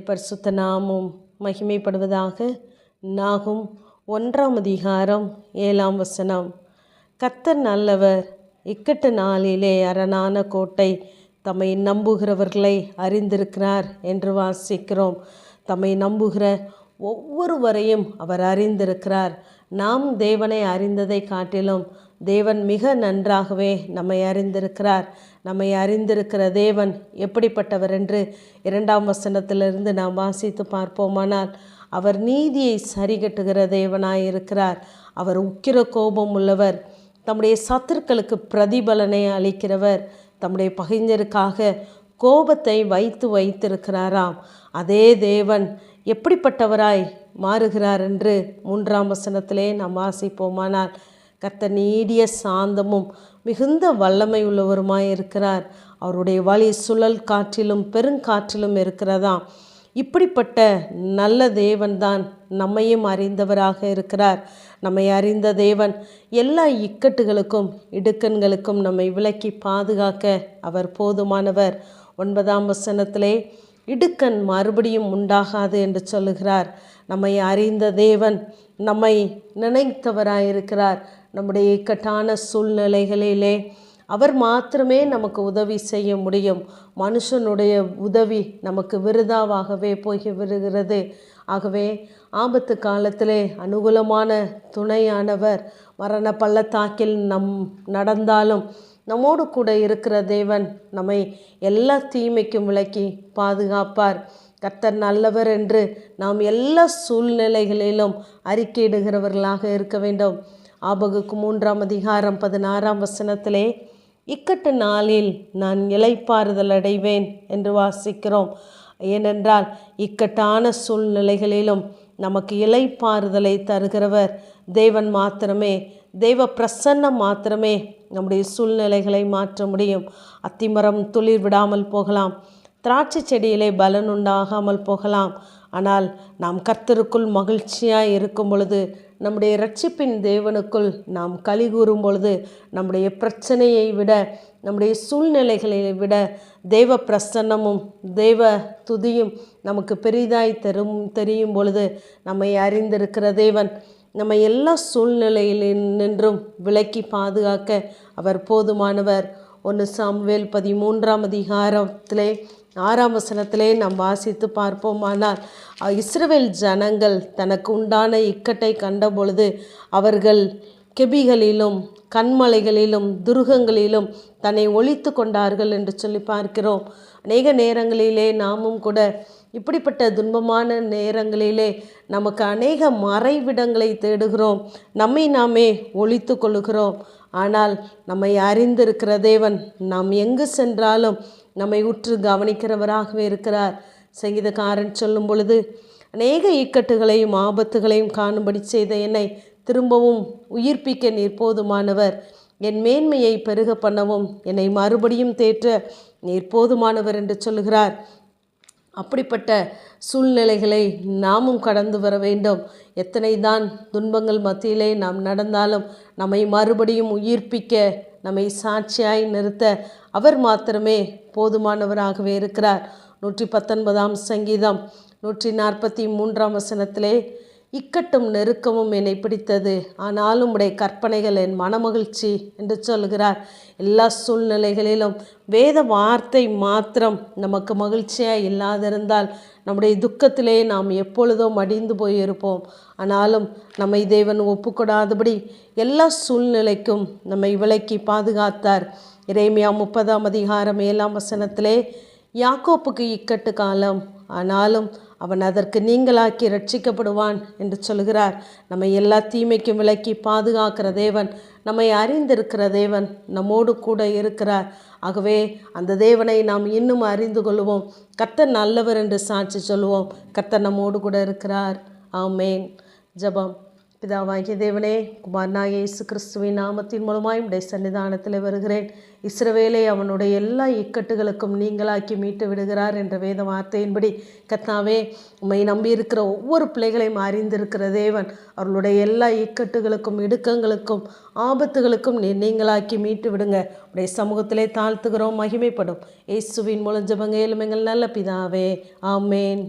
பரிசுத்த நாமம் மகிமைப்படுவதாக. நாகும் 1ஆம் அதிகாரம் 7ஆம் வசனம். கர்த்தர் நல்லவர், இக்கட்டு நாளிலே அரணான கோட்டை, தம்மை நம்புகிறவர்களை அறிந்திருக்கிறார் என்று வாசிக்கிறோம். தம்மை நம்புகிற ஒவ்வொருவரையும் அவர் அறிந்திருக்கிறார். நாம் தேவனை அறிந்ததை காட்டிலும் தேவன் மிக நன்றாகவே நம்மை அறிந்திருக்கிறார். நம்மை அறிந்திருக்கிற தேவன் எப்படிப்பட்டவர் என்று 2ஆம் வசனத்திலிருந்து நாம் வாசித்து பார்ப்போமானால், அவர் நீதியை சரிகட்டுகிற தேவனாயிருக்கிறார். அவர் உக்கிர கோபம் உள்ளவர். தம்முடைய சத்துருக்களுக்கு பிரதிபலனை அளிக்கிறவர். தம்முடைய பகைஞருக்காக கோபத்தை வைத்திருக்கிறாராம். அதே தேவன் எப்படிப்பட்டவராய் மாறுகிறார் என்று 3ஆம் வசனத்திலே நாம் வாசிப்போமானால், கர்த்தர் நீடிய சாந்தமும் மிகுந்த வல்லமை உள்ளவருமாய் இருக்கிறார். அவருடைய வழி சுழல் காற்றிலும் பெருங்காற்றிலும் இருக்கிறதாம். இப்படிப்பட்ட நல்ல தேவன்தான் நம்மையும் அறிந்தவராக இருக்கிறார். நம்மை அறிந்த தேவன் எல்லா இக்கட்டுகளுக்கும் இடுக்கண்களுக்கும் நம்மை விலக்கி பாதுகாக்க அவர் போதுமானவர். 9ஆம் வசனத்திலே இடுக்கண் மறுபடியும் உண்டாகாது என்று சொல்லுகிறார். நம்மை அறிந்த தேவன் நம்மை நினைத்தவராயிருக்கிறார். நம்முடைய இக்கட்டான சூழ்நிலைகளிலே அவர் மாத்திரமே நமக்கு உதவி செய்ய முடியும். மனுஷனுடைய உதவி நமக்கு விருதாவாகவே போய் விடுகிறது. ஆகவே ஆபத்து காலத்திலே அனுகூலமான துணையானவர் மரண பள்ளத்தாக்கில் நடந்தாலும் நம்மோடு கூட இருக்கிற தேவன் நம்மை எல்லா தீமைக்கும் விலக்கி பாதுகாப்பார். கர்த்தர் நல்லவர் என்று நாம் எல்லா சூழ்நிலைகளிலும் அறிக்கையிடுகிறவர்களாக இருக்க வேண்டும். ஆபகுக்கு 3ஆம் அதிகாரம் 16ஆம் வசனத்திலே, இக்கட்டு நாளில் நான் இளைப்பாறுதல் அடைவேன் என்று வாசிக்கிறோம். ஏனென்றால் இக்கட்டான சூழ்நிலைகளிலும் நமக்கு இளைப்பாறுதலை தருகிறவர் தேவன் மாத்திரமே. தெய்வ பிரசன்னம் மாத்திரமே நம்முடைய சூழ்நிலைகளை மாற்ற முடியும். அத்திமரம் துளிர் விடாமல் போகலாம், திராட்சை செடியிலே பலன் உண்டாகாமல் போகலாம். ஆனால் நாம் கர்த்தருக்குள் மகிழ்ச்சியாய் இருக்கும் பொழுது, நம்முடைய இரட்சிப்பின் தேவனுக்குள் நாம் களி கூறும் பொழுது, நம்முடைய பிரச்சனையை விட, நம்முடைய சூழ்நிலைகளை விட தெய்வ பிரசன்னமும் தெய்வ துதியும் நமக்கு பெரிதாய் தெரியும் பொழுது, நம்மை அறிந்திருக்கிற தேவன் நம்ம எல்லா சூழ்நிலையினின்றும் விலக்கி பாதுகாக்க அவர் போதுமானவர். 1 சாமுவேல் 13ஆம் அதிகாரத்திலே 6ஆம் வசனத்திலே நாம் வாசித்து பார்ப்போமானால், இஸ்ரவேல் ஜனங்கள் தனக்கு உண்டான இக்கட்டை கண்டபொழுது அவர்கள் கெபிகளிலும் கண்மலைகளிலும் துருகங்களிலும் தன்னை ஒளித்து கொண்டார்கள் என்று சொல்லி பார்க்கிறோம். அநேக நேரங்களிலே நாமும் கூட இப்படிப்பட்ட துன்பமான நேரங்களிலே நமக்கு அநேக மறைவிடங்களை தேடுகிறோம், நம்மை நாமே ஒளித்து கொள்ளுகிறோம். ஆனால் நம்மை அறிந்திருக்கிற தேவன் நாம் எங்கு சென்றாலும் நம்மை உற்று கவனிக்கிறவராகவே இருக்கிறார். சங்கீதக்காரன் சொல்லும் பொழுது, அநேக இக்கட்டுகளையும் ஆபத்துகளையும் காணும்படி செய்த என்னை திரும்பவும் உயிர்ப்பிக்க நீர் போதுமானவர். என் மேன்மையை பெருக பண்ணவும் என்னை மறுபடியும் தேற்ற நீர் போதுமானவர் என்று சொல்லுகிறார். அப்படிப்பட்ட சூழ்நிலைகளை நாமும் கடந்து வர வேண்டும். எத்தனை தான் துன்பங்கள் மத்தியிலே நாம் நடந்தாலும் நம்மை மறுபடியும் உயிர்ப்பிக்க, நம்மை சாட்சியாய் நிறுத்த அவர் மாத்திரமே போதுமானவராகவே இருக்கிறார். 119ஆம் சங்கீதம் 143ஆம் வசனத்திலே, இக்கட்டும் நெருக்கமும் என்னை பிடித்தது, ஆனாலும் உடைய கற்பனைகள் என் மனமகிழ்ச்சி என்று சொல்கிறார். எல்லா சூழ்நிலைகளிலும் வேத வார்த்தை மாத்திரம் நமக்கு மகிழ்ச்சியாக இல்லாதிருந்தால் நம்முடைய துக்கத்திலே நாம் எப்பொழுதோ மடிந்து போயிருப்போம். ஆனாலும் நம்மை தேவன் ஒப்புக்கொடாதபடி எல்லா சூழ்நிலைக்கும் நம்மை விலக்கி பாதுகாத்தார். எரேமியா 30ஆம் அதிகாரம் 7ஆம் வசனத்திலே, யாக்கோப்புக்கு இக்கட்டு காலம், ஆனாலும் அவன் அதற்கு நீங்களாக்கி ரட்சிக்கப்படுவான் என்று சொல்கிறார். நம்மை எல்லா தீமைக்கும் விலக்கி பாதுகாக்கிற தேவன், நம்மை அறிந்திருக்கிற தேவன் நம்மோடு கூட இருக்கிறார். ஆகவே அந்த தேவனை நாம் இன்னும் அறிந்து கொள்வோம். கர்த்தர் நல்லவர் என்று சாட்சி சொல்லுவோம். கர்த்தர் நம்மோடு கூட இருக்கிறார். ஆமேன். ஜெபம். பிதாவாகிய தேவனே, குமாரனாகிய இயேசு கிறிஸ்துவின் நாமத்தின் மூலமாய் உடைய சன்னிதானத்தில் வருகிறேன். இஸ்ரவேலை அவனுடைய எல்லா இக்கட்டுகளுக்கும் நீங்களாக்கி மீட்டு விடுகிறார் என்ற வேத வார்த்தையின்படி கர்த்தாவே, உம்மை நம்பியிருக்கிற ஒவ்வொரு பிள்ளைகளையும் அறிந்திருக்கிற தேவன் அவர்களுடைய எல்லா இக்கட்டுகளுக்கும் இடுக்கங்களுக்கும் ஆபத்துகளுக்கும் நீங்களாக்கி மீட்டு விடுங்க. உடைய சமூகத்திலே தாழ்த்துகிறோம். மகிமைப்படும் இயேசுவின் மூலம் ஜெபங்க. எங்கள் நல்ல பிதாவே. ஆமேன்.